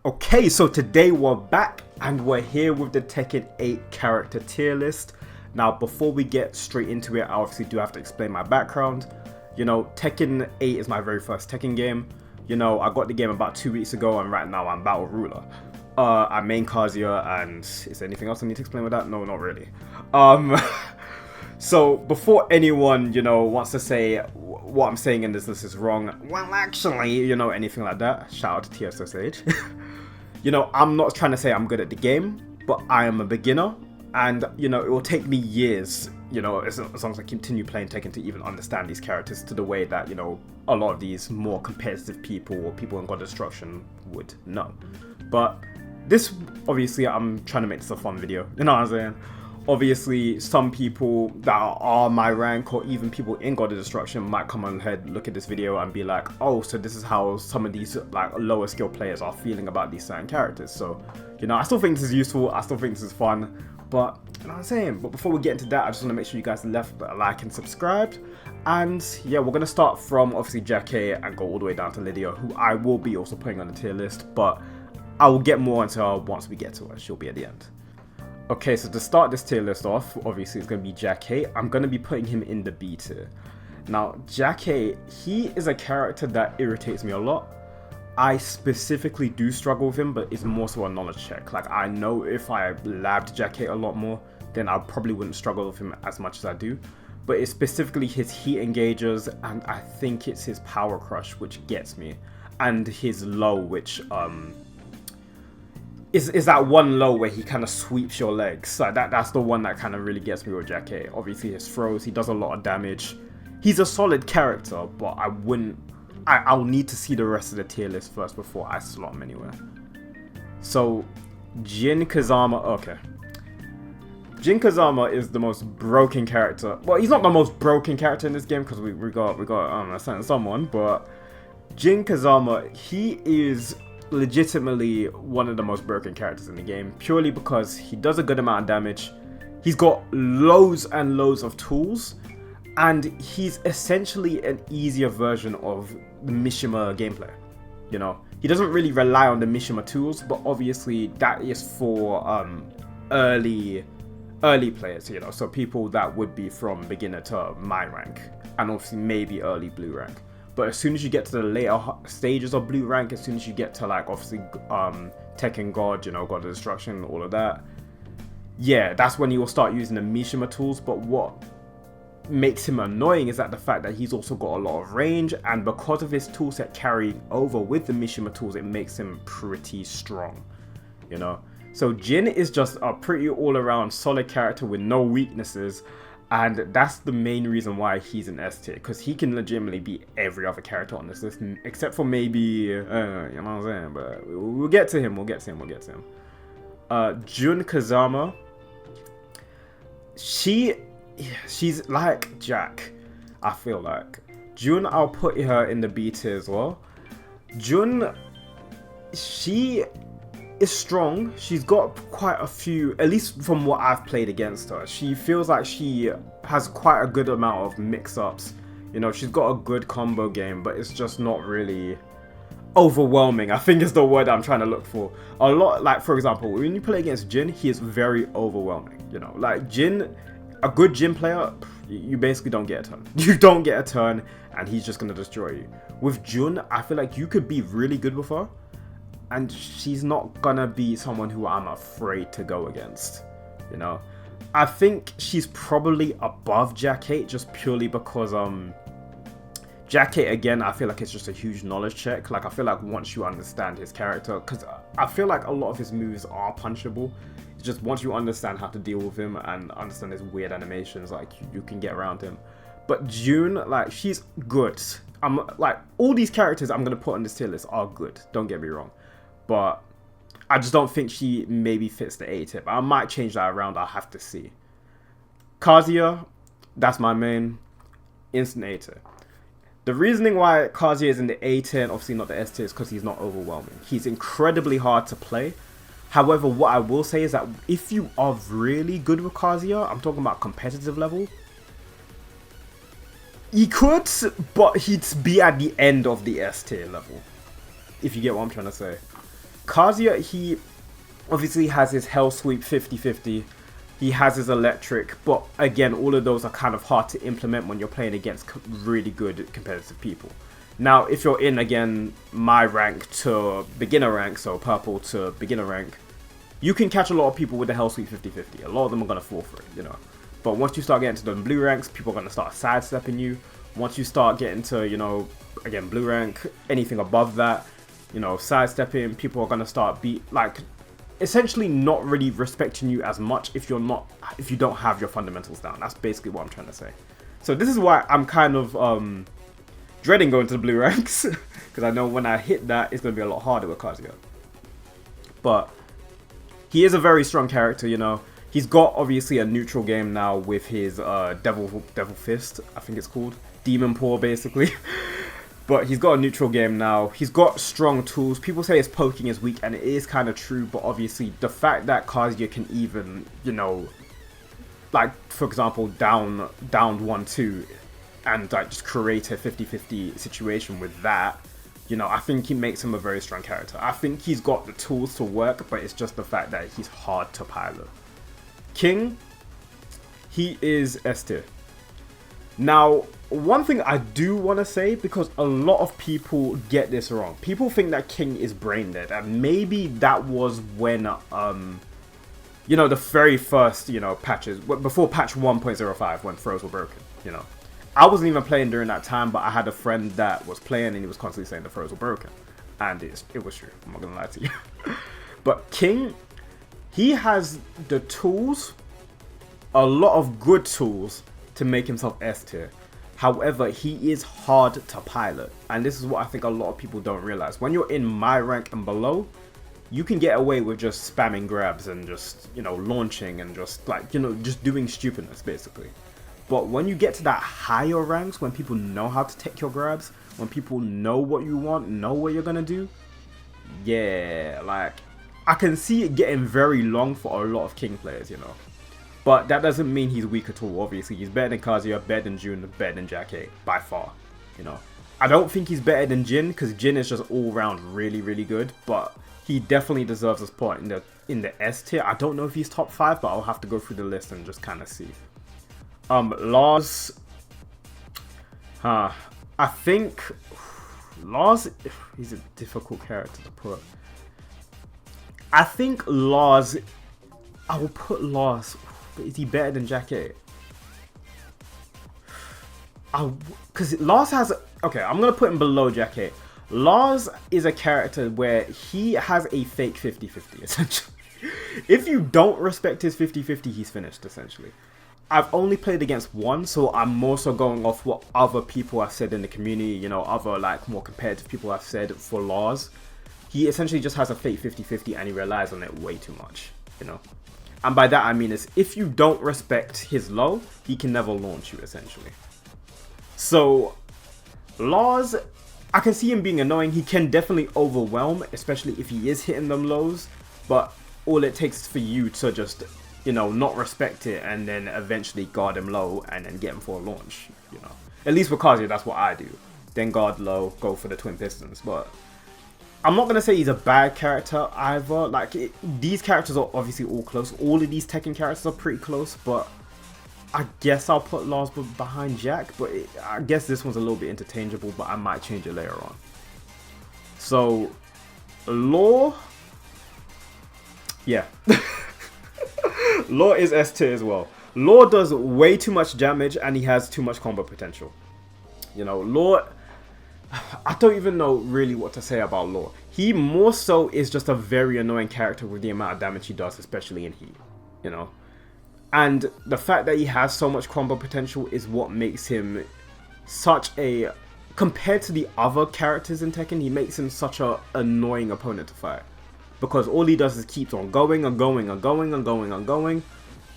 Okay, so today we're back and we're here with the Tekken 8 character tier list. Now, before we get straight into it, I obviously do have to explain my background. You know, Tekken 8 is my very first Tekken game. You know, I got the game about 2 weeks ago and right now I'm Battle Ruler. I main Kazuya, and is there anything else I need to explain with that? No, not really. So before anyone, you know, wants to say what I'm saying in this list is wrong, well, actually, you know, anything like that, shout out to TSSH. You know, I'm not trying to say I'm good at the game, but I am a beginner, and, you know, it will take me years, you know, as long as I continue playing Tekken to even understand these characters to the way that, you know, a lot of these more competitive people or people in God Destruction would know. But this, obviously, I'm trying to make this a fun video, you know what I'm saying? Obviously, some people that are my rank or even people in God of Destruction might come on ahead, look at this video and be like, oh, so this is how some of these like lower skill players are feeling about these certain characters. So, you know, I still think this is useful. I still think this is fun. But, you know what I'm saying? But before we get into that, I just want to make sure you guys left a like and subscribed. And yeah, we're going to start from obviously Jackie and go all the way down to Lidia, who I will be also putting on the tier list. But I will get more into her once we get to her. She'll be at the end. Okay, so to start this tier list off, obviously it's going to be Jackie. I'm going to be putting him in the B tier. Now, Jackie, he is a character that irritates me a lot. I specifically do struggle with him, but it's more so a knowledge check. Like, I know if I labbed Jackie a lot more, then I probably wouldn't struggle with him as much as I do. But it's specifically his heat engagers, and I think it's his power crush, which gets me. And his low, which, is that one low where he kind of sweeps your legs. So that's the one that kind of really gets me with Jackie. Obviously his throws, he does a lot of damage. He's a solid character, but I'll need to see the rest of the tier list first before I slot him anywhere. So Jin Kazama, okay. Jin Kazama is the most broken character. Well, he's not the most broken character in this game because we got someone, but Jin Kazama, he is legitimately one of the most broken characters in the game, purely because he does a good amount of damage, he's got loads and loads of tools, and he's essentially an easier version of the Mishima gameplay. You know, he doesn't really rely on the Mishima tools, but obviously that is for early players, you know, so people that would be from beginner to my rank, and obviously maybe early blue rank. But as soon as you get to the later stages of blue rank, as soon as you get to like obviously Tekken God, you know, God of Destruction, all of that, yeah, that's when you will start using the Mishima tools. But what makes him annoying is that the fact that he's also got a lot of range, and because of his toolset carrying over with the Mishima tools, it makes him pretty strong, you know. So Jin is just a pretty all-around solid character with no weaknesses. And that's the main reason why he's an S tier, because he can legitimately beat every other character on this list, except for maybe, you know what I'm saying, but we'll get to him, Jun Kazama, she's like Jack, I feel like. Jun, I'll put her in the B tier as well. Jun, she is strong. She's got quite a few, at least from what I've played against her, she feels like she has quite a good amount of mix-ups. You know, she's got a good combo game, but it's just not really overwhelming, I think is the word I'm trying to look for. A lot, like for example, when you play against Jin, he is very overwhelming. You know, like Jin, a good Jin player, you basically don't get a turn. You don't get a turn, and he's just gonna destroy you. With Jun, I feel like you could be really good with her, and she's not gonna be someone who I'm afraid to go against, you know. I think she's probably above Jackie just purely because Jackie, again, I feel like it's just a huge knowledge check. Like, I feel like once you understand his character, because I feel like a lot of his moves are punchable, it's just once you understand how to deal with him and understand his weird animations, like you can get around him. But June, like, she's good. I'm like, all these characters I'm gonna put on this tier list are good, don't get me wrong, but I just don't think she maybe fits the A tip. I might change that around, I'll have to see. Kazuya, that's my main, instant A tier. The reasoning why Kazuya is in the A tier and obviously not the S tier is because he's not overwhelming. He's incredibly hard to play. However, what I will say is that if you are really good with Kazuya, I'm talking about competitive level, he could, but he'd be at the end of the S tier level, if you get what I'm trying to say. Kazuya, he obviously has his Hell Sweep 50-50. He has his electric, but again, all of those are kind of hard to implement when you're playing against really good competitive people. Now, if you're in, again, my rank to beginner rank, so purple to beginner rank, you can catch a lot of people with the Hell Sweep 50-50. A lot of them are going to fall for it, you know. But once you start getting to the blue ranks, people are going to start sidestepping you. Once you start getting to, you know, again, blue rank, anything above that, you know, sidestepping, people are going to start essentially not really respecting you as much if you don't have your fundamentals down. That's basically what I'm trying to say. So this is why I'm kind of dreading going to the blue ranks, because I know when I hit that, it's going to be a lot harder with Kazuya. But he is a very strong character, you know. He's got obviously a neutral game now with his Devil Fist, I think it's called. Demon Paw, basically. But he's got a neutral game now. He's got strong tools. People say his poking is weak, and it is kind of true. But obviously, the fact that Kazuya can even, you know, like, for example, down 1-2, and like just create a 50-50 situation with that, you know, I think he makes him a very strong character. I think he's got the tools to work, but it's just the fact that he's hard to pilot. King, he is S tier. Now, one thing I do want to say, because a lot of people get this wrong. People think that King is brain dead, and maybe that was when, you know, the very first, you know, patches, before patch 1.05, when throws were broken, you know. I wasn't even playing during that time, but I had a friend that was playing, and he was constantly saying the throws were broken. And it was true, I'm not going to lie to you. But King, he has the tools, a lot of good tools, to make himself S tier. However, he is hard to pilot, and this is what I think a lot of people don't realize. When you're in my rank and below, you can get away with just spamming grabs and just, you know, launching and just like, you know, just doing stupidness basically. But when you get to that higher ranks, when people know how to take your grabs, when people know what you want, know what you're gonna do, yeah, like, I can see it getting very long for a lot of King players, you know. But that doesn't mean he's weak at all. Obviously, he's better than Kazuya, better than Jun, better than Jackie, by far, you know. I don't think he's better than Jin, because Jin is just all round really, really good, but he definitely deserves a spot in the S tier. I don't know if he's top 5, but I'll have to go through the list and just kind of see. Lars, I think Lars, he's a difficult character to put. I think Lars, I will put Lars, but is he better than Jackie? Because Lars has, okay, I'm going to put him below Jackie. Lars is a character where he has a fake 50-50, essentially. If you don't respect his 50-50, he's finished, essentially. I've only played against one, so I'm more so going off what other people have said in the community, you know, other like more competitive people have said for Lars. He essentially just has a fake 50-50 and he relies on it way too much, you know. And by that I mean is if you don't respect his low, he can never launch you, essentially. So Lars, I can see him being annoying. He can definitely overwhelm, especially if he is hitting them lows, but all it takes is for you to just, you know, not respect it and then eventually guard him low and then get him for a launch, you know. At least with Kazuya, that's what I do. Then guard low, go for the twin pistons. But I'm not going to say he's a bad character either. Like, these characters are obviously all close. All of these Tekken characters are pretty close, but I guess I'll put Lars behind Jack. But I guess this one's a little bit interchangeable, but I might change it later on. So, Law, yeah. Law is S tier as well. Law does way too much damage and he has too much combo potential. You know, Law, I don't even know really what to say about Law. He more so is just a very annoying character with the amount of damage he does, especially in heat, you know. And the fact that he has so much combo potential is what makes him such a, compared to the other characters in Tekken, he makes him such an annoying opponent to fight. Because all he does is keeps on going and going and going and going and going,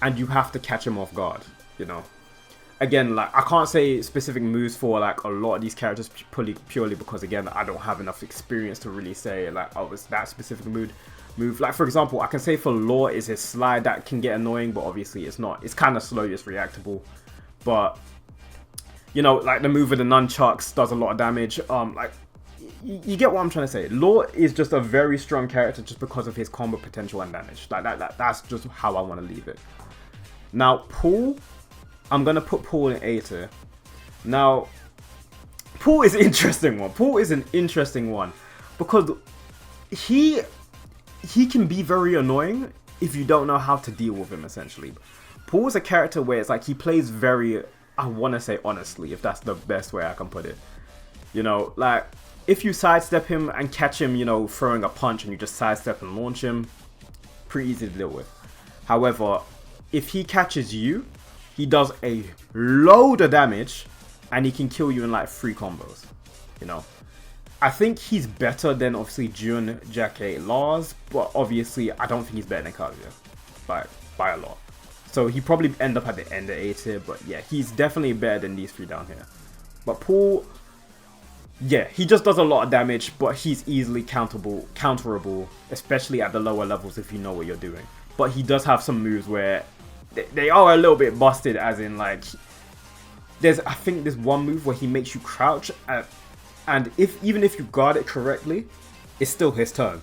and you have to catch him off guard, you know. Again, like, I can't say specific moves for like a lot of these characters purely because, again, I don't have enough experience to really say like, oh, it's that specific move. Like, for example, I can say for Law is his slide that can get annoying, but obviously it's not. It's kind of slow, it's reactable. But, you know, like the move with the nunchucks does a lot of damage. Like, you get what I'm trying to say. Law is just a very strong character just because of his combo potential and damage. That's just how I want to leave it. Now, Paul, I'm going to put Paul in A tier. Now, Paul is an interesting one. Paul is an interesting one because he can be very annoying if you don't know how to deal with him, essentially. Paul is a character where it's like he plays very, I want to say honestly, if that's the best way I can put it. You know, like, if you sidestep him and catch him, you know, throwing a punch and you just sidestep and launch him, pretty easy to deal with. However, if he catches you, he does a load of damage and he can kill you in like 3 combos, you know. I think he's better than obviously Jun, Jackie, Lars, but obviously I don't think he's better than Kazuya by a lot. So he probably end up at the end of A tier, but yeah, he's definitely better than these 3 down here. But Paul, yeah, he just does a lot of damage, but he's easily counterable, especially at the lower levels if you know what you're doing. But he does have some moves where they are a little bit busted, as in like, I think there's one move where he makes you crouch, and even if you guard it correctly, it's still his turn.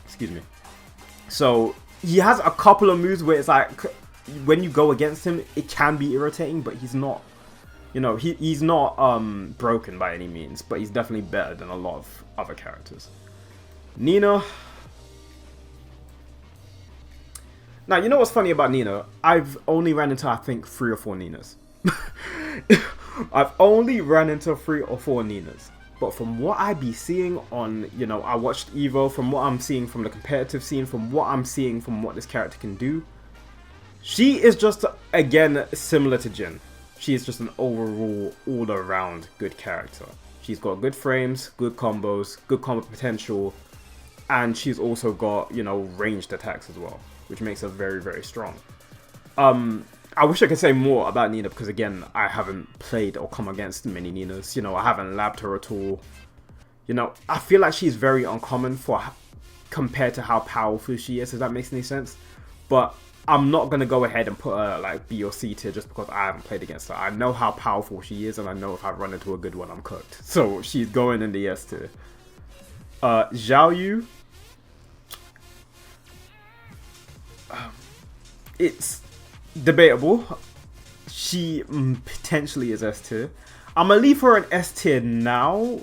Excuse me. So he has a couple of moves where it's like, when you go against him, it can be irritating, but he's not, you know, he's not broken by any means, but he's definitely better than a lot of other characters. Nina. Now, you know what's funny about Nina? I've only ran into, I think, 3 or 4 Ninas. I've only ran into 3 or 4 Ninas. But from what I be seeing on, you know, I watched Evo, from what I'm seeing from the competitive scene, from what I'm seeing from what this character can do, she is just, again, similar to Jin. She is just an overall, all-around good character. She's got good frames, good combos, good combo potential, and she's also got, you know, ranged attacks as well, which makes her very, very strong. I wish I could say more about Nina because, again, I haven't played or come against many Ninas. You know, I haven't labbed her at all. You know, I feel like she's very uncommon compared to how powerful she is, if that makes any sense. But I'm not going to go ahead and put her like B or C tier just because I haven't played against her. I know how powerful she is, and I know if I run into a good one, I'm cooked. So she's going in the S tier. Xiaoyu. It's debatable. She potentially is S tier. I'm gonna leave her an S tier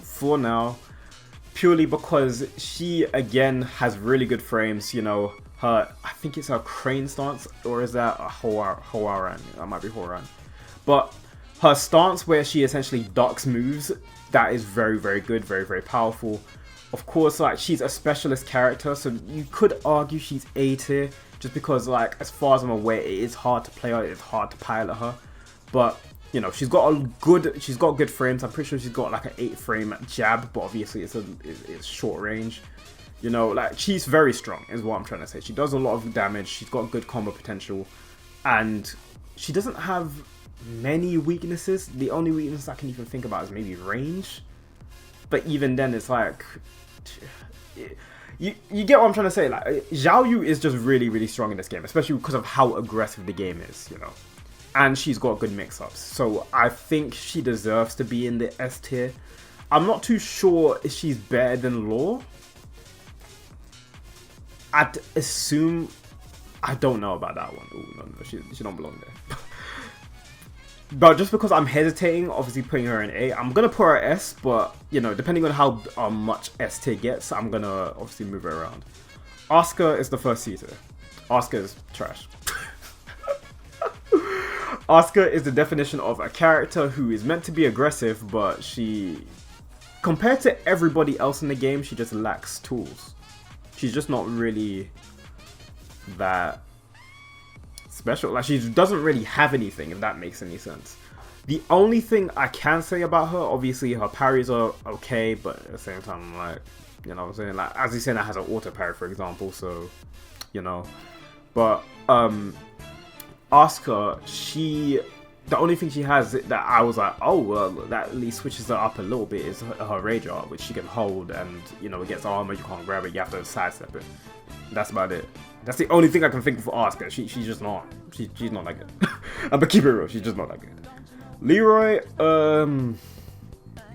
for now, purely because she again has really good frames. You know, I think it's her crane stance, or is that a Hwoarang? That might be Hwoarang. But her stance where she essentially ducks moves, that is very, very good, very, very powerful. Of course, like, she's a specialist character, so you could argue she's A tier, just because, like, as far as I'm aware, it is hard to play her, it's hard to pilot her. But, you know, she's got good frames. I'm pretty sure she's got like an 8 frame jab, but obviously it's short range. You know, like, she's very strong is what I'm trying to say. She does a lot of damage, she's got good combo potential, and she doesn't have many weaknesses. The only weakness I can even think about is maybe range. But even then, it's like, you get what I'm trying to say. Like, Xiaoyu is just really, really strong in this game, especially because of how aggressive the game is, you know. And she's got good mix-ups. So I think she deserves to be in the S tier. I'm not too sure if she's better than Law. I'd assume, I don't know about that one. Ooh, no, she don't belong there. But just because I'm hesitating, obviously putting her in A, I'm gonna put her S, but, you know, depending on how much S tier gets, I'm gonna obviously move her around. Asuka is the first C tier. Asuka is trash. Asuka is the definition of a character who is meant to be aggressive, but she, compared to everybody else in the game, she just lacks tools. She's just not really that special. Like, she doesn't really have anything, if that makes any sense. The only thing I can say about her, obviously her parries are okay, but at the same time, I'm like, you know what I'm saying? Like, Azucena has an auto parry, for example, so, you know. But, Asuka, the only thing she has that I was like, oh, well, that at least switches her up a little bit is her rage art, which she can hold, and, you know, it gets armor, you can't grab it, you have to sidestep it. That's about it. That's the only thing I can think of for Asuka. She's just not. She's not that good. But keep it real, she's just not that good. Leroy,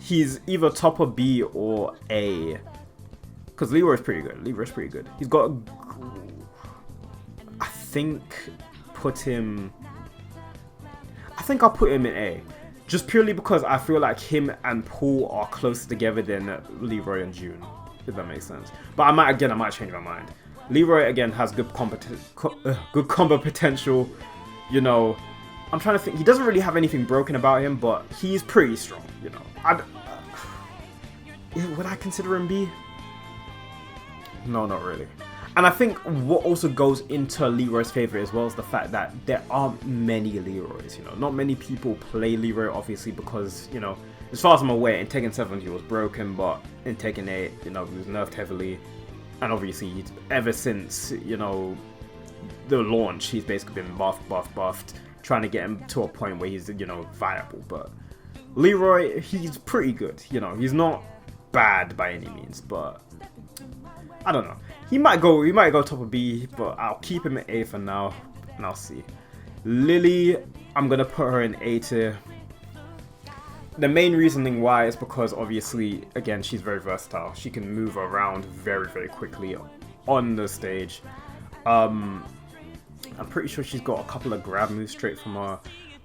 he's either top of B or A. Because Leroy's pretty good. Leroy's pretty good. He's got, I think I'll put him in A. Just purely because I feel like him and Paul are closer together than Leroy and June. If that makes sense. But I might change my mind. Leroy, again, has good combo potential. You know, I'm trying to think. He doesn't really have anything broken about him, but he's pretty strong, you know. Would I consider him B? No, not really. And I think what also goes into Leroy's favor as well is the fact that there aren't many Leroys, you know. Not many people play Leroy, obviously, because, you know, as far as I'm aware, in Tekken 7 he was broken, but in Tekken 8, you know, he was nerfed heavily. And obviously, ever since, you know, the launch, he's basically been buffed, trying to get him to a point where he's, you know, viable. But Leroy, he's pretty good, you know. He's not bad by any means, but I don't know. He might go top of B, but I'll keep him at A for now, and I'll see. Lili, I'm gonna put her in A tier. The main reasoning why is because obviously, again, she's very versatile. She can move around very, very quickly on the stage. I'm pretty sure she's got a couple of grab moves straight from her.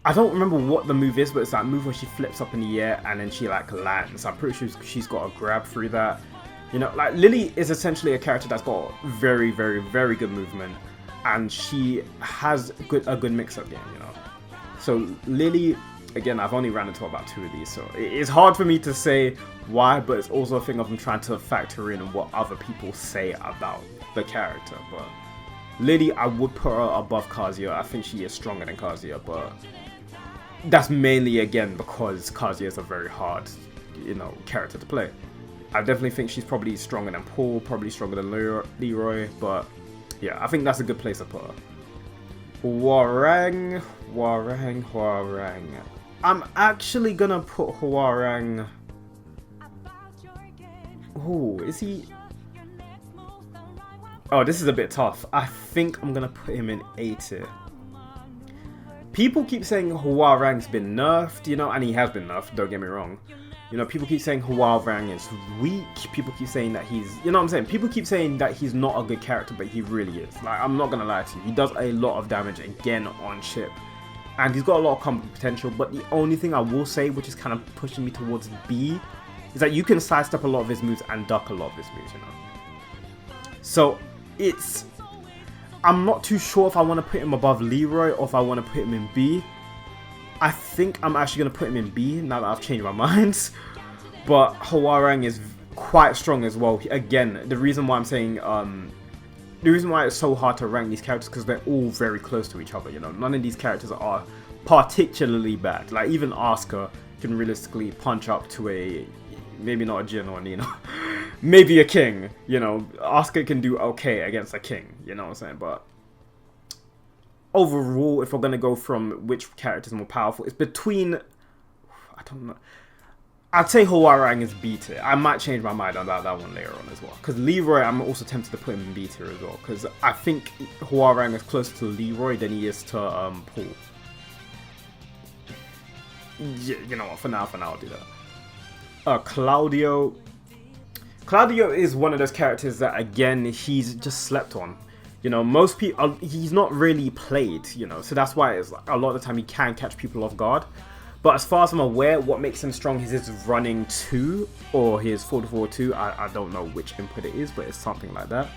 I don't remember what the move is, but it's that move where she flips up in the air and then she like lands. I'm pretty sure she's got a grab through that. You know, like Lili is essentially a character that's got very, very, very good movement, and she has a good mix-up game, you know. So Lili, again, I've only ran into about 2 of these, so it's hard for me to say why, but it's also a thing of I'm trying to factor in what other people say about the character. But Lili, I would put her above Kazuya. I think she is stronger than Kazuya, but that's mainly, again, because Kazuya is a very hard, you know, character to play. I definitely think she's probably stronger than Paul, probably stronger than Leroy, but yeah, I think that's a good place to put her. Hwoarang. I'm actually gonna put Hwoarang. Oh, is he? Oh, this is a bit tough. I think I'm gonna put him in A tier. People keep saying Hwoarang's been nerfed, you know, and he has been nerfed, don't get me wrong. You know, people keep saying Hwoarang is weak. People keep saying that he's... You know what I'm saying? People keep saying that he's not a good character, but he really is. Like, I'm not going to lie to you. He does a lot of damage, again, on chip. And he's got a lot of combo potential. But the only thing I will say, which is kind of pushing me towards B, is that you can sidestep a lot of his moves and duck a lot of his moves, you know? So, it's... I'm not too sure if I want to put him above Leroy or if I want to put him in B. I think I'm actually going to put him in B now that I've changed my mind. But Hwoarang is quite strong as well. Again, the reason why I'm saying, the reason why it's so hard to rank these characters because they're all very close to each other, you know. None of these characters are particularly bad. Like, even Asuka can realistically punch up to a, maybe not a Jin or Nina, maybe a King, you know. Asuka can do okay against a King, you know what I'm saying, but overall, if we're going to go from which character is more powerful, it's between... I don't know. I'd say Hwoarang is B tier. I might change my mind on that one later on as well. Because Leroy, I'm also tempted to put him in B tier as well. Because I think Hwoarang is closer to Leroy than he is to Paul. Yeah, you know what? For now, I'll do that. Claudio. Claudio is one of those characters that, again, he's just slept on. You know, most people, he's not really played, you know, so that's why it's like, a lot of the time he can catch people off guard. But as far as I'm aware, what makes him strong is his running 2 or his 4-4-2. I don't know which input it is, but it's something like that.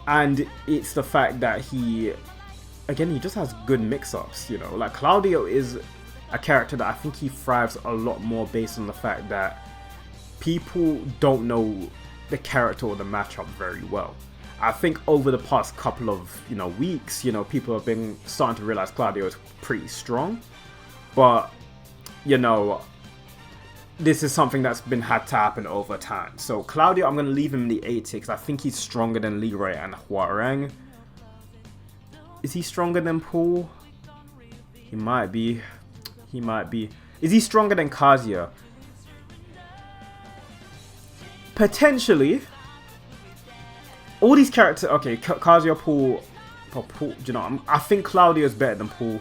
And it's the fact that he just has good mix-ups, you know. Like, Claudio is a character that I think he thrives a lot more based on the fact that people don't know the character or the matchup very well. I think over the past couple of, you know, weeks, you know, people have been starting to realize Claudio is pretty strong. But, you know, this is something that's been had to happen over time. So Claudio, I'm going to leave him in the A tier because I think he's stronger than Leroy and Hwoarang. Is he stronger than Paul? He might be. He might be. Is he stronger than Kazuya? Potentially. All these characters, okay, Kazuya, Paul, you know, I think Claudio is better than Paul.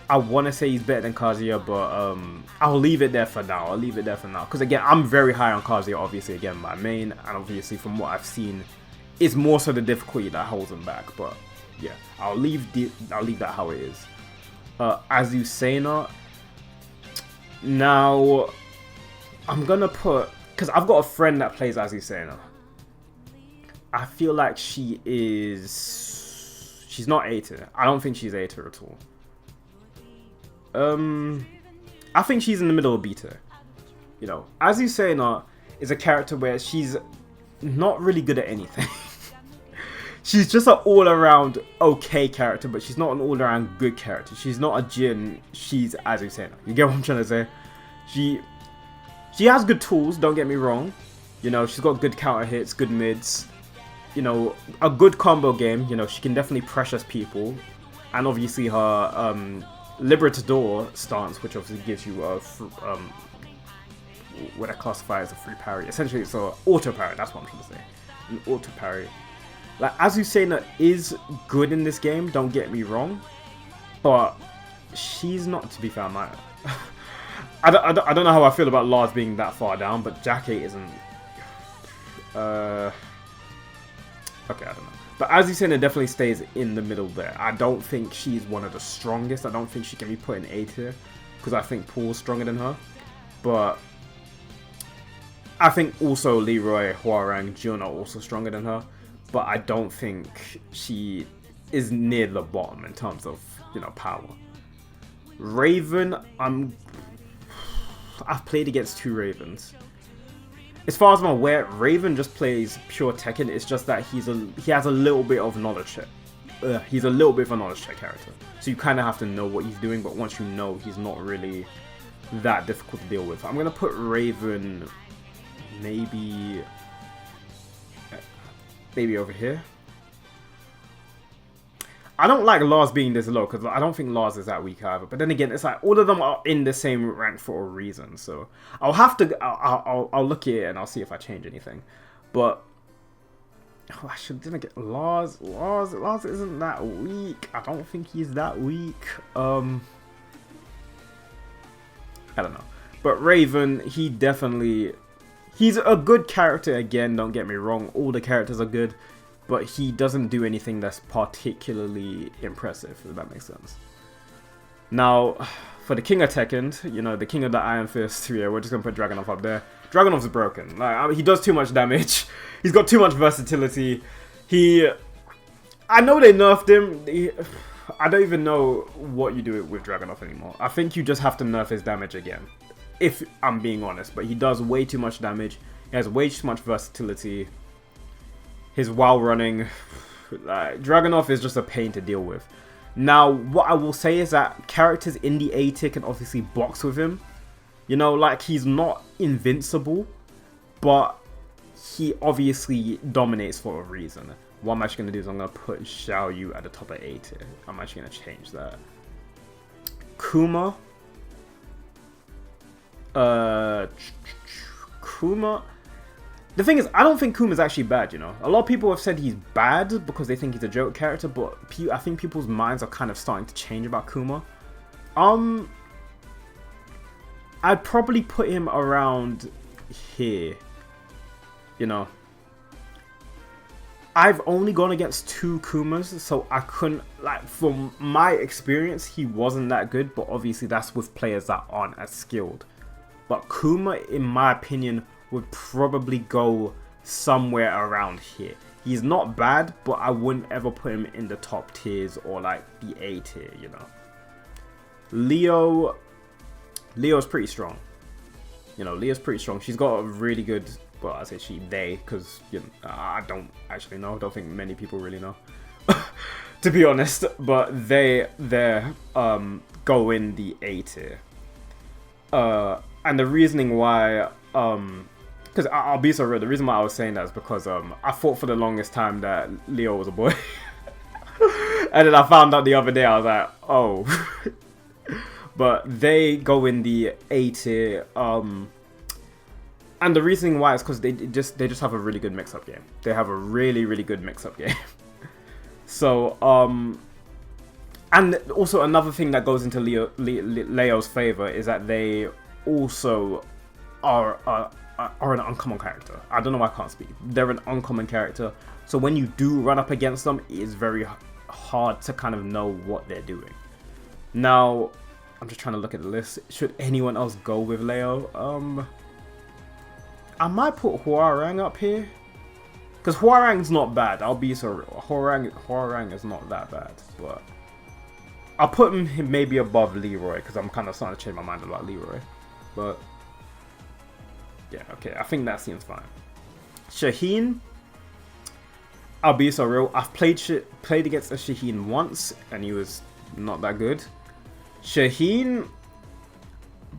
I want to say he's better than Kazuya, but I'll leave it there for now. Because again, I'm very high on Kazuya, obviously, again, my main. And obviously, from what I've seen, it's more so the difficulty that holds him back. But yeah, I'll leave that how it is. Azucena. Now, I'm going to put... Because I've got a friend that plays Azucena. I feel like she is... She's not A tier. I don't think she's A tier at all. I think she's in the middle of B tier. You know, Azucena is a character where she's not really good at anything. She's just an all-around okay character, but she's not an all-around good character. She's not a Jin, she's Azucena. You get what I'm trying to say? She has good tools, don't get me wrong. You know, she's got good counter hits, good mids. You know, a good combo game. You know, she can definitely pressure people. And obviously her Libertador stance, which obviously gives you a what I classify as a free parry. Essentially, it's an auto parry. That's what I'm trying to say. An auto parry. Like, Azucena is good in this game, don't get me wrong. But she's not, to be fair, my... I don't know how I feel about Lars being that far down, but Jack 8 isn't... Okay, I don't know. But Azucena definitely stays in the middle there. I don't think she's one of the strongest. I don't think she can be put in A tier, because I think Paul's stronger than her. But I think also Leroy, Hwoarang, Jun are also stronger than her. But I don't think she is near the bottom in terms of, you know, power. Raven, I've played against 2 Ravens. As far as I'm aware, Raven just plays pure Tekken. It's just that he has a little bit of knowledge check. He's a little bit of a knowledge check character. So you kind of have to know what he's doing, but once you know, he's not really that difficult to deal with. I'm going to put Raven maybe over here. I don't like Lars being this low, because I don't think Lars is that weak either. But then again, it's like all of them are in the same rank for a reason. So I'll have to, I'll look at it and I'll see if I change anything. But didn't get Lars. Lars isn't that weak. I don't think he's that weak. I don't know. But Raven, he's a good character again. Don't get me wrong. All the characters are good. But he doesn't do anything that's particularly impressive, if that makes sense. Now, for the King of Tekken, you know, the King of the Iron Fist, yeah, we're just going to put Dragunov up there. Dragunov's broken. Like, I mean, he does too much damage. He's got too much versatility. I know they nerfed him. I don't even know what you do with Dragunov anymore. I think you just have to nerf his damage again, if I'm being honest. But he does way too much damage. He has way too much versatility. His while running, Dragunov is just a pain to deal with. Now, what I will say is that characters in the A tier can obviously box with him. You know, like, he's not invincible, but he obviously dominates for a reason. What I'm actually going to do is I'm going to put Xiaoyu at the top of A tier. I'm actually going to change that. Kuma. Kuma. The thing is, I don't think Kuma's actually bad, you know. A lot of people have said he's bad because they think he's a joke character, but I think people's minds are kind of starting to change about Kuma. I'd probably put him around here, you know. I've only gone against 2 Kumas, so I couldn't, like, from my experience, he wasn't that good, but obviously that's with players that aren't as skilled. But Kuma, in my opinion, would probably go somewhere around here. He's not bad, but I wouldn't ever put him in the top tiers or like the A tier, you know. Leo's pretty strong. You know, Leo's pretty strong. She's got a really good, well, I say they, because, you know, I don't actually know. I don't think many people really know, to be honest. But they go in the A tier. And the reasoning why, because I'll be so real, the reason why I was saying that is because I thought for the longest time that Leo was a boy. And then I found out the other day, I was like, oh. But they go in the A tier. And the reasoning why is because they just have a really good mix-up game. They have a really, really good mix-up game. So, And also another thing that goes into Leo's favor is that they also are an uncommon character. I don't know why I can't speak. They're an uncommon character. So when you do run up against them, it is very hard to kind of know what they're doing. Now, I'm just trying to look at the list. Should anyone else go with Leo? I might put Hwoarang up here. Because Hwoarang's not bad. I'll be so real. Hwoarang is not that bad. But I'll put him maybe above Leroy. Because I'm kind of starting to change my mind about Leroy. But yeah, okay. I think that seems fine. Shaheen. I'll be so real. I've played against a Shaheen once. And he was not that good. Shaheen,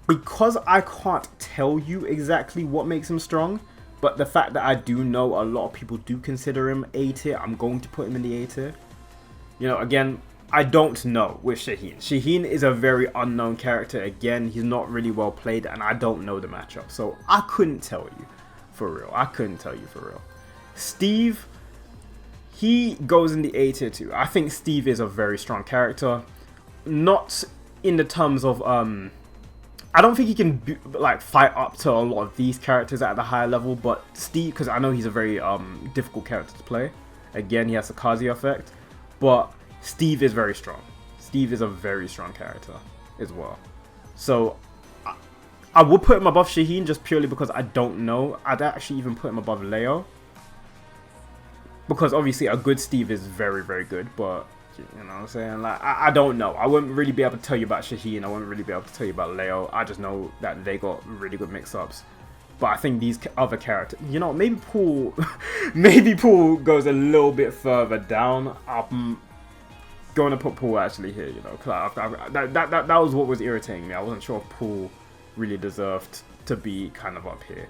because I can't tell you exactly what makes him strong, but the fact that I do know a lot of people do consider him A tier, I'm going to put him in the A tier. You know, again, I don't know with Shaheen. Shaheen is a very unknown character. Again, he's not really well played, and I don't know the matchup. So I couldn't tell you for real. I couldn't tell you for real. Steve, he goes in the A tier too. I think Steve is a very strong character. Not in the terms of I don't think he can like fight up to a lot of these characters at the higher level, but Steve, because I know he's a very difficult character to play. Again, he has the Kazuya effect, but Steve is very strong. Steve is a very strong character as well. So I would put him above Shaheen just purely because I don't know. I'd actually even put him above Leo, because obviously a good Steve is very, very good, but you know what I'm saying? Like, I don't know. I wouldn't really be able to tell you about Shaheen. I wouldn't really be able to tell you about Leo. I just know that they got really good mix-ups. But I think these other characters, you know, maybe Paul, maybe Paul goes a little bit further down. I'm going to put Paul actually here, you know, because that was what was irritating me. I wasn't sure if Paul really deserved to be kind of up here.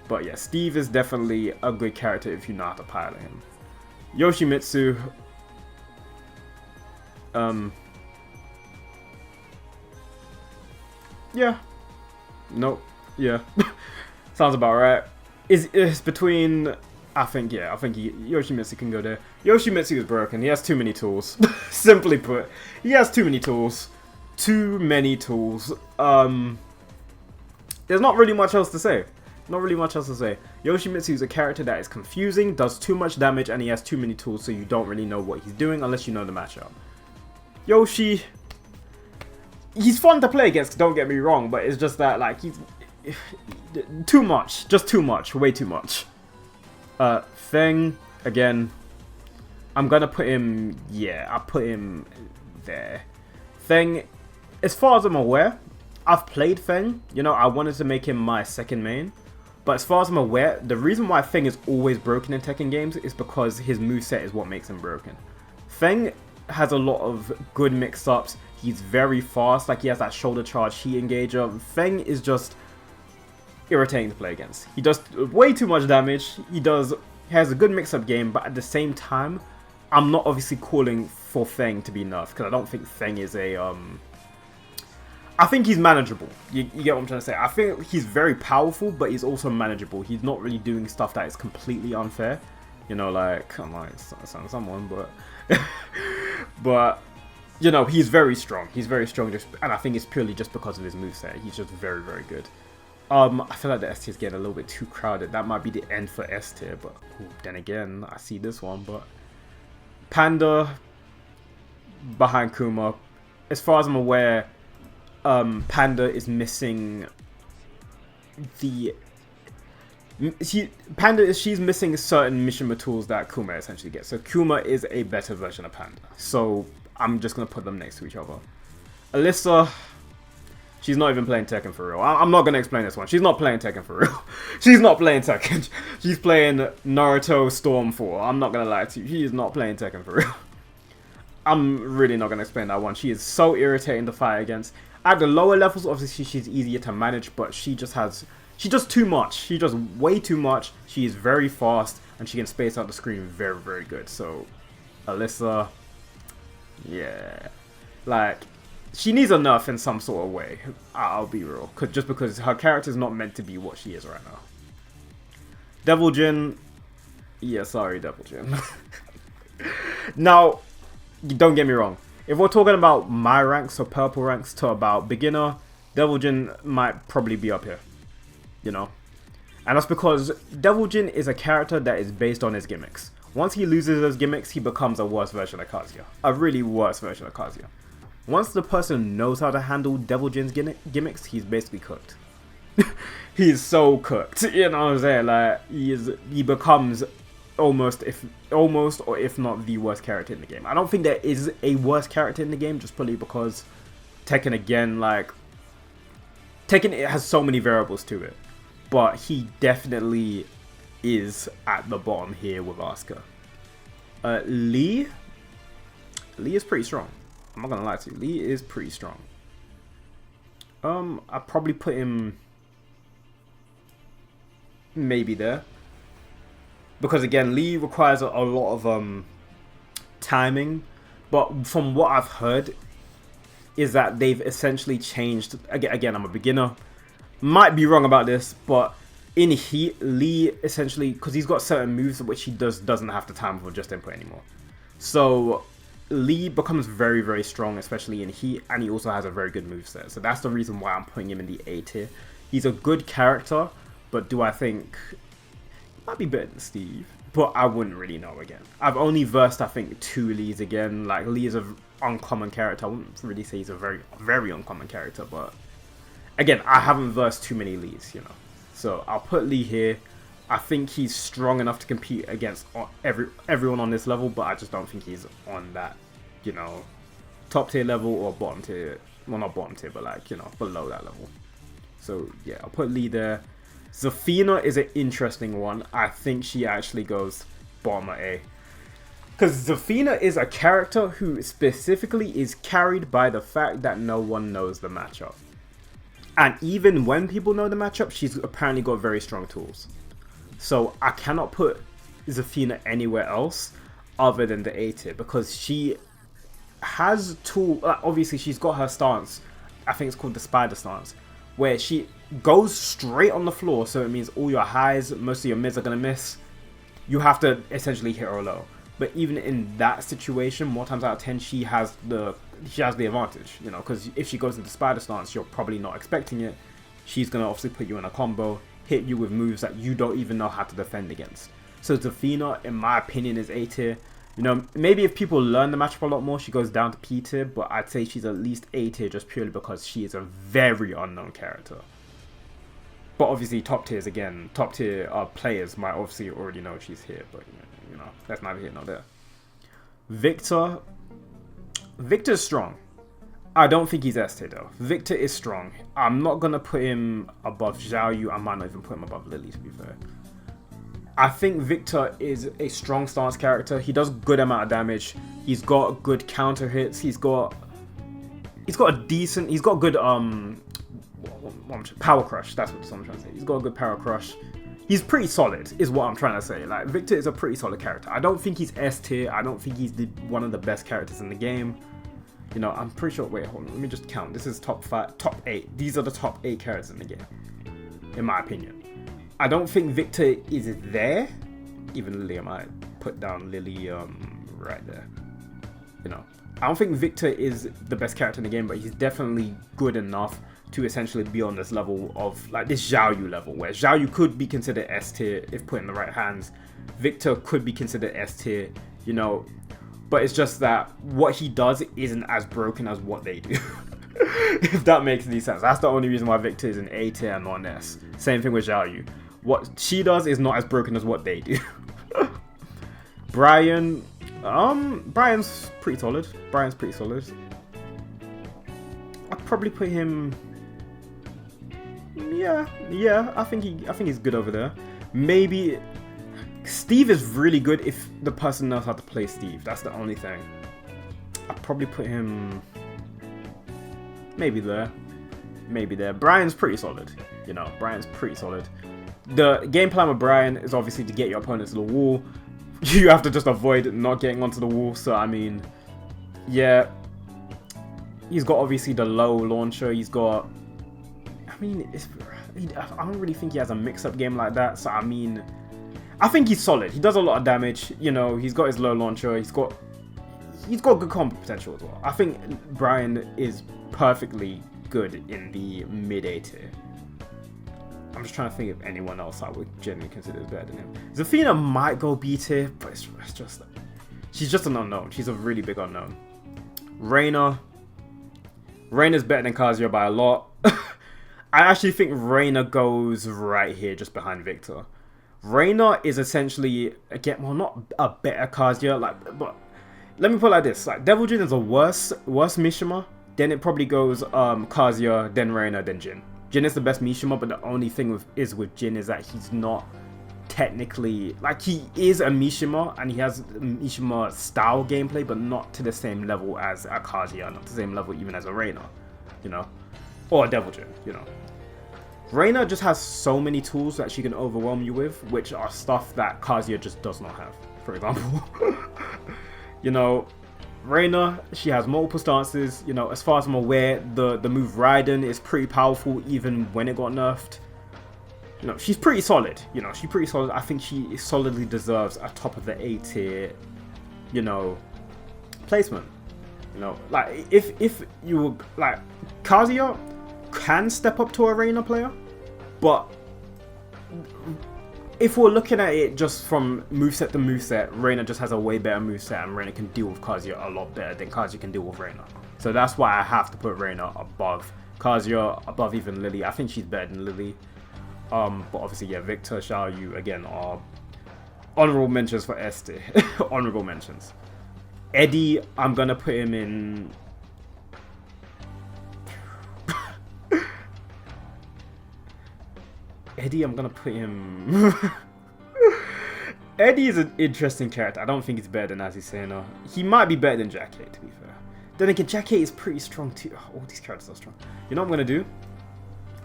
But yeah, Steve is definitely a good character if you know how to pilot him. Yoshimitsu. Yeah. Nope. Yeah. Sounds about right. It's between, I think Yoshimitsu can go there. Yoshimitsu is broken. He has too many tools. Simply put, he has too many tools. Too many tools. There's not really much else to say. Not really much else to say. Yoshimitsu is a character that is confusing, does too much damage, and he has too many tools, so you don't really know what he's doing unless you know the matchup. Yoshi, he's fun to play against, don't get me wrong, but it's just that, like, he's too much. Just too much. Way too much. Feng, again, I'm gonna put him, yeah, I'll put him there. Feng, as far as I'm aware, I've played Feng. You know, I wanted to make him my second main. But as far as I'm aware, the reason why Feng is always broken in Tekken games is because his moveset is what makes him broken. Feng has a lot of good mix-ups. He's very fast, like he has that shoulder charge heat engager. Feng is just irritating to play against. He does way too much damage. He has a good mix-up game, but at the same time, I'm not obviously calling for Feng to be nerfed, because I don't think Feng is a I think he's manageable. You get what I'm trying to say? I think he's very powerful, but he's also manageable. He's not really doing stuff that is completely unfair. You know, like, I might sound someone, but but you know, he's very strong. He's very strong, and I think it's purely just because of his moveset. He's just very, very good. I feel like the S tier is getting a little bit too crowded. That might be the end for S tier, but then again, I see this one. But Panda behind Kuma. As far as I'm aware, Panda is missing she's missing certain Mishima tools that Kuma essentially gets. So Kuma is a better version of Panda. So I'm just gonna put them next to each other. Alyssa, she's not even playing Tekken for real. I'm not gonna explain this one. She's not playing Tekken for real. She's not playing Tekken. She's playing Naruto Storm 4. I'm not gonna lie to you. She is not playing Tekken for real. I'm really not gonna explain that one. She is so irritating to fight against. At the lower levels, obviously, she's easier to manage, but she does too much. She does way too much. She is very fast, and she can space out the screen very, very good. So, Alyssa, yeah. Like, she needs a nerf in some sort of way. I'll be real. Just because her character is not meant to be what she is right now. Devil Jin, yeah, sorry, Devil Jin. Now, don't get me wrong. if we're talking about my ranks or purple ranks to about beginner, Devil Jin might probably be up here, you know. And that's because Devil Jin is a character that is based on his gimmicks. Once he loses those gimmicks, he becomes a worse version of Kazuya. A really worse version of Kazuya. Once the person knows how to handle Devil Jin's gimmicks, he's basically cooked. He's so cooked, you know what I'm saying? Like, he becomes almost or if not the worst character in the game. I don't think there is a worse character in the game, just probably because Tekken, again, like, Tekken, it has so many variables to it. But he definitely is at the bottom here with Asuka. Lee is pretty strong. I'm not gonna lie to you. Lee is pretty strong. I'd probably put him maybe there. Because again, Lee requires a lot of timing. But from what I've heard, is that they've essentially changed. Again, I'm a beginner. Might be wrong about this, but in Heat, Lee essentially, because he's got certain moves which he doesn't have the time for just input anymore. So Lee becomes very, very strong, especially in Heat, and he also has a very good moveset. So that's the reason why I'm putting him in the A tier. He's a good character, but do I think he might be better than Steve? But I wouldn't really know again. I've only versed, I think, 2 Lees again. Like, Lee is an uncommon character. I wouldn't really say he's a very, very uncommon character, but again, I haven't versed too many Lees, you know. So I'll put Lee here. I think he's strong enough to compete against everyone on this level, but I just don't think he's on that, you know, top tier level or bottom tier. Well, not bottom tier, but like, you know, below that level. So yeah, I'll put Lee there. Zafina is an interesting one. I think she actually goes bottom of A. Because Zafina is a character who specifically is carried by the fact that no one knows the matchup. And even when people know the matchup, she's apparently got very strong tools. So I cannot put Zafina anywhere else other than the A tier, because she has tool. Obviously, she's got her stance. I think it's called the spider stance, where she goes straight on the floor. So it means all your highs, most of your mids are gonna miss. You have to essentially hit her low. But even in that situation, more times out of 10, she has the advantage, you know, because if she goes into spider stance, you're probably not expecting it. She's gonna obviously put you in a combo, hit you with moves that you don't even know how to defend against. So Zafina, in my opinion, is A tier. You know, maybe if people learn the matchup a lot more, she goes down to P tier, but I'd say she's at least A tier just purely because she is a very unknown character. But obviously, top tier players might obviously already know she's here, but you know, that's neither here nor there. Victor's strong. I don't think he's S tier though. Victor is strong. I'm not gonna put him above Xiaoyu. I might not even put him above Lili, to be fair. I think Victor is a strong stance character. He does good amount of damage. He's got good counter hits. He's got good power crush. That's what I'm trying to say. He's got a good power crush. He's pretty solid, is what I'm trying to say. Like, Victor is a pretty solid character. I don't think he's S tier. I don't think he's one of the best characters in the game. You know, I'm pretty sure. Wait, hold on. Let me just count. This is top 8. These are the top 8 characters in the game, in my opinion. I don't think Victor is there. Even Lili, I might put down Lili right there. You know, I don't think Victor is the best character in the game, but he's definitely good enough to essentially be on this level of, like, this Xiaoyu level, where Xiaoyu could be considered S tier if put in the right hands. Victor could be considered S tier, you know, but it's just that what he does isn't as broken as what they do. If that makes any sense. That's the only reason why Victor is an A tier and not an S. Same thing with Xiaoyu. What she does is not as broken as what they do. Bryan, Bryan's pretty solid. I'd probably put him. Yeah. I think he's good over there. Maybe Steve is really good if the person knows how to play Steve. That's the only thing. I'd probably put him maybe there. Bryan's pretty solid. You know, Bryan's pretty solid. The game plan with Bryan is obviously to get your opponent to the wall. You have to just avoid not getting onto the wall. So, I mean, yeah. He's got obviously the low launcher. He's got... I mean, I don't really think he has a mix-up game like that. So, I mean, I think he's solid. He does a lot of damage. You know, he's got his low launcher. He's got... he's got good combo potential as well. I think Bryan is perfectly good in the mid A tier. I'm just trying to think of anyone else I would generally consider better than him. Zafina might go B tier, but it's just she's just an unknown. She's a really big unknown. Reina's better than Kazuya by a lot. I actually think Reina goes right here, just behind Victor. Reina is essentially, again, well, not a better Kazuya, like, but let me put it like this: like, Devil Jin is a worse Mishima. Then it probably goes Kazuya, then Reina, then Jin. Jin is the best Mishima, but the only thing with Jin is that he's not technically, like, he is a Mishima and he has Mishima style gameplay, but not to the same level as a Kazuya, not to the same level even as a Reina, you know, or a Devil Jin, you know. Reina just has so many tools that she can overwhelm you with, which are stuff that Kazuya just does not have. For example, you know, Reina, she has multiple stances. You know, as far as I'm aware, the move Raiden is pretty powerful even when it got nerfed. You know, she's pretty solid. You know, she's pretty solid. I think she solidly deserves a top of the A tier, you know, placement. You know, like, if you, like, Kazuya can step up to a Reina player, but if we're looking at it just from moveset to moveset, Reina just has a way better moveset, and Reina can deal with Kazuya a lot better than Kazuya can deal with Reina. So that's why I have to put Reina above Kazuya, above even Lili. I think she's better than Lili. But obviously, yeah, Victor, Xiaoyu, again, are honorable mentions for S tier. Honorable mentions. Eddy, I'm gonna put him in... Eddy, I'm gonna put him... Eddy is an interesting character. I don't think he's better than Azucena. He might be better than Jackate, to be fair. Then again, Jackate is pretty strong too. Oh, all these characters are strong. You know what I'm gonna do?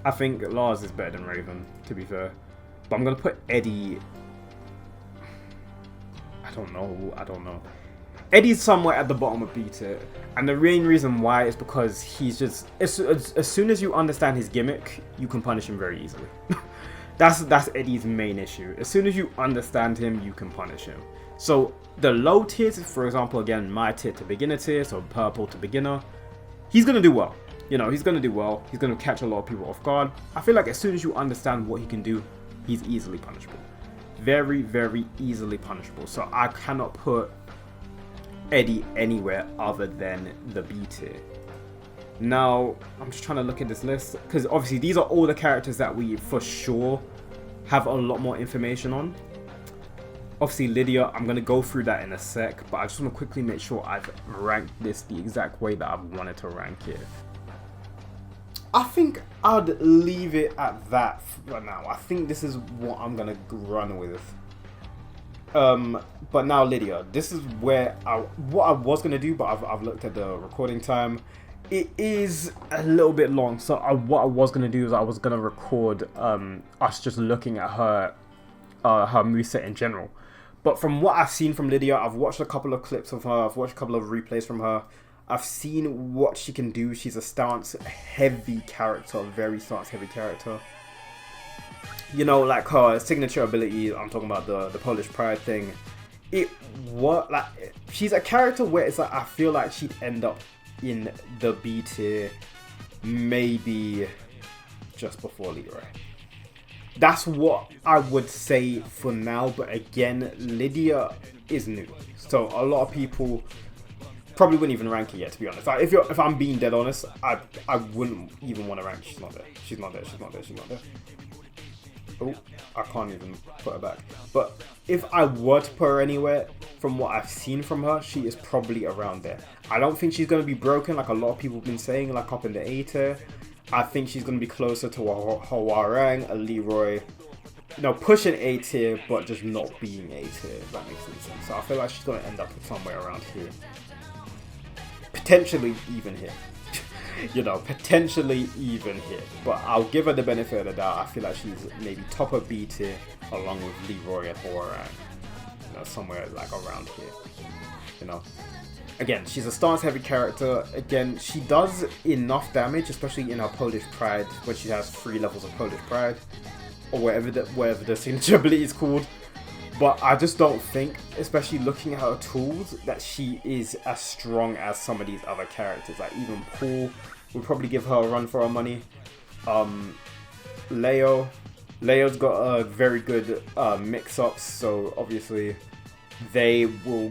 I think Lars is better than Raven, to be fair. But I'm gonna put Eddy... I don't know. Eddy's somewhere at the bottom of B tier. And the main reason why is because he's just... As soon as you understand his gimmick, you can punish him very easily. That's Eddy's main issue. As soon as you understand him, you can punish him. So the low tiers, for example, again, my tier to beginner tier, so purple to beginner, he's going to do well. You know, he's going to do well. He's going to catch a lot of people off guard. I feel like as soon as you understand what he can do, he's easily punishable. Very, very easily punishable. So I cannot put Eddy anywhere other than the B tier. Now, I'm just trying to look at this list, because obviously these are all the characters that we for sure have a lot more information on. Obviously Lidia, I'm going to go through that in a sec, but I just want to quickly make sure I've ranked this the exact way that I've wanted to rank it. I think I'd leave it at that for now. I think this is what I'm going to run with. But now Lidia, this is where what I was going to do, but I've looked at the recording time. It is a little bit long, so what I was going to do is I was going to record us just looking at her moveset in general. But from what I've seen from Lidia, I've watched a couple of clips of her, I've watched a couple of replays from her, I've seen what she can do. She's a stance-heavy character, very stance-heavy character. You know, like her signature ability, I'm talking about the Polish Pride thing. She's a character where it's like, I feel like she'd end up in the B tier, maybe just before Leroy. That's what I would say for now, but again, Lidia is new, so a lot of people probably wouldn't even rank it yet, to be honest. Like, if I'm being dead honest, I wouldn't even want to rank. She's not there. Oh, I can't even put her back. But if I were to put her anywhere, from what I've seen from her, she is probably around there. I don't think she's going to be broken like a lot of people have been saying, like up in the A tier. I think she's going to be closer to a Hwoarang, a Leroy. You know, pushing A tier, but just not being A tier, if that makes any sense. So I feel like she's going to end up somewhere around here. Potentially even here. You know, potentially even here. But I'll give her the benefit of the doubt. I feel like she's maybe top of B tier along with Leroy and Hwoarang. You know, somewhere like around here. You know. Again, she's a stance-heavy character. Again, she does enough damage, especially in her Polish Pride, when she has 3 levels of Polish Pride. Or whatever the signature ability is called. But I just don't think, especially looking at her tools, that she is as strong as some of these other characters. Like even Paul would probably give her a run for her money. Leo's got a very good mix-ups, so obviously they will.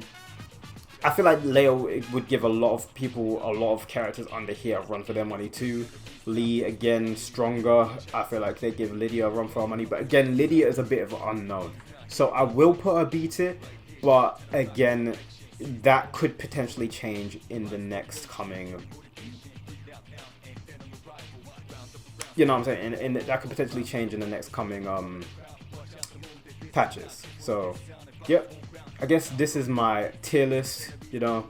I feel like Leo would give a lot of people, a lot of characters under here a run for their money too. Lee, again, stronger. I feel like they give Lidia a run for her money. But again, Lidia is a bit of an unknown. So I will put her B tier. But again, that could potentially change in the next coming... You know what I'm saying? And that could potentially change in the next coming patches. So, yep. I guess this is my tier list, you know.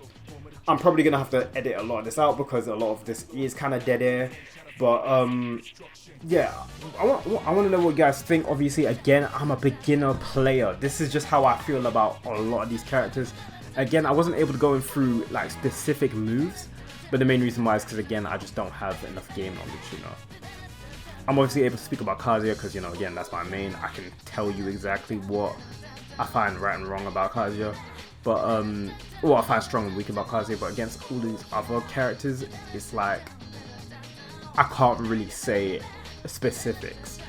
I'm probably going to have to edit a lot of this out because a lot of this is kind of dead air. But, yeah, I want to know what you guys think. Obviously, again, I'm a beginner player. This is just how I feel about a lot of these characters. Again, I wasn't able to go through, like, specific moves. But the main reason why is because, again, I just don't have enough game knowledge, you know. I'm obviously able to speak about Kazuya because, you know, again, that's my main. I can tell you exactly what I find right and wrong about Kazuya, but or I find strong and weak about Kazuya. But against all these other characters, it's like I can't really say specifics.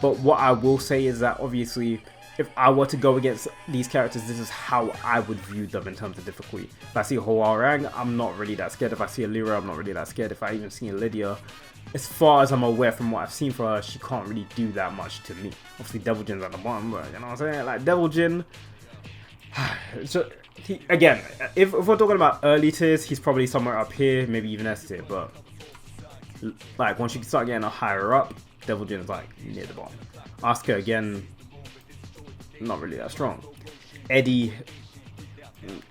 But what I will say is that obviously, if I were to go against these characters, this is how I would view them in terms of difficulty. If I see a Hwoarang, I'm not really that scared. If I see a Leroy, I'm not really that scared. If I even see a Lidia, as far as I'm aware from what I've seen for her, she can't really do that much to me. Obviously, Devil Jin's at the bottom, but you know what I'm saying? Like, Devil Jin, so, again, if we're talking about early tiers, he's probably somewhere up here, maybe even S tier, but like, once you start getting a higher up, Devil Jin is like near the bottom. Asuka, again, not really that strong. Eddy,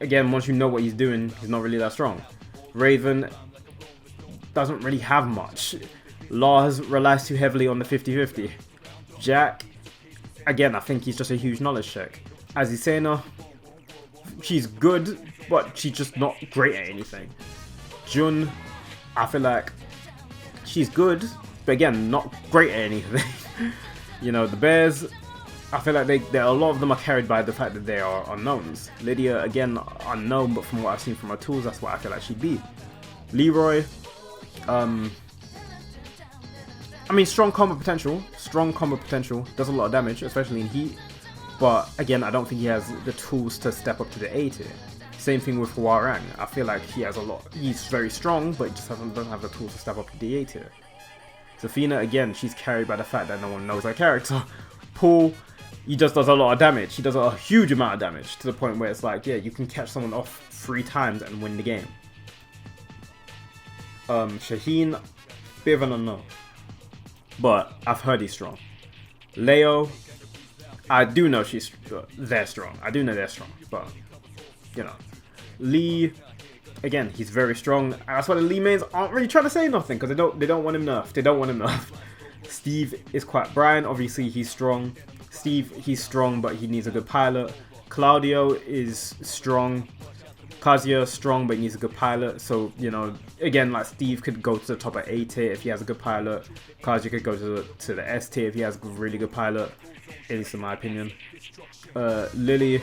again, once you know what he's doing, he's not really that strong. Raven doesn't really have much. Lars relies too heavily on the 50-50. Jack, again, I think he's just a huge knowledge check. Azucena, she's good, but she's just not great at anything. Jun, I feel like she's good, but again, not great at anything. You know, the Bears, I feel like a lot of them are carried by the fact that they are unknowns. Lidia, again, unknown, but from what I've seen from her tools, that's what I feel like she'd be. Leroy, I mean, strong combo potential, does a lot of damage, especially in heat, but again, I don't think he has the tools to step up to the A tier. Same thing with Hwoarang. I feel like he has a lot, he's very strong, but he just doesn't have the tools to step up to the A tier. Zafina, again, she's carried by the fact that no one knows her character. Paul, he just does a lot of damage. He does a huge amount of damage to the point where it's like, yeah, you can catch someone off 3 times and win the game. Shaheen, bit of an unknown, but I've heard he's strong. Leo, I do know they're strong. I do know they're strong, but you know, Lee, again, he's very strong. And that's why the Lee mains aren't really trying to say nothing because they don't want him nerfed. They don't want him nerfed. Steve is quite Bryan. Obviously, he's strong. Steve, he's strong, but he needs a good pilot. Claudio is strong. Kazuya strong, but he needs a good pilot. So, you know, again, like Steve could go to the top of A tier if he has a good pilot. Kazuya could go to the S tier if he has a really good pilot, at least in my opinion. Lili,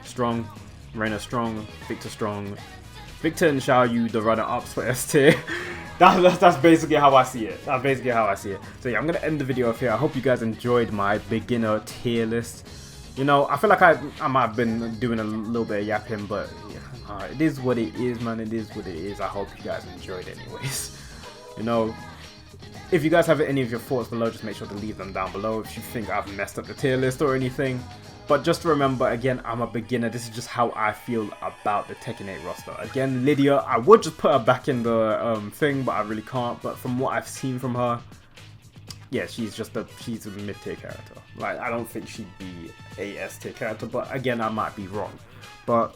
strong. Reina strong. Victor strong. Victor and Xiaoyu, the runner-ups for S tier. That's basically how I see it. That's basically how I see it. So yeah, I'm going to end the video off here. I hope you guys enjoyed my beginner tier list. You know, I feel like I might have been doing a little bit of yapping, but yeah, it is what it is, man. It is what it is. I hope you guys enjoyed anyways. You know, if you guys have any of your thoughts below, just make sure to leave them down below if you think I've messed up the tier list or anything. But just remember, again, I'm a beginner. This is just how I feel about the Tekken 8 roster. Again, Lidia, I would just put her back in the thing, but I really can't. But from what I've seen from her, yeah, she's a mid-tier character. Like, I don't think she'd be a S-tier character, but again, I might be wrong. But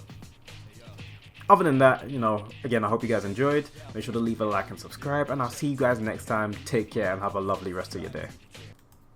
other than that, you know, again, I hope you guys enjoyed. Make sure to leave a like and subscribe, and I'll see you guys next time. Take care and have a lovely rest of your day.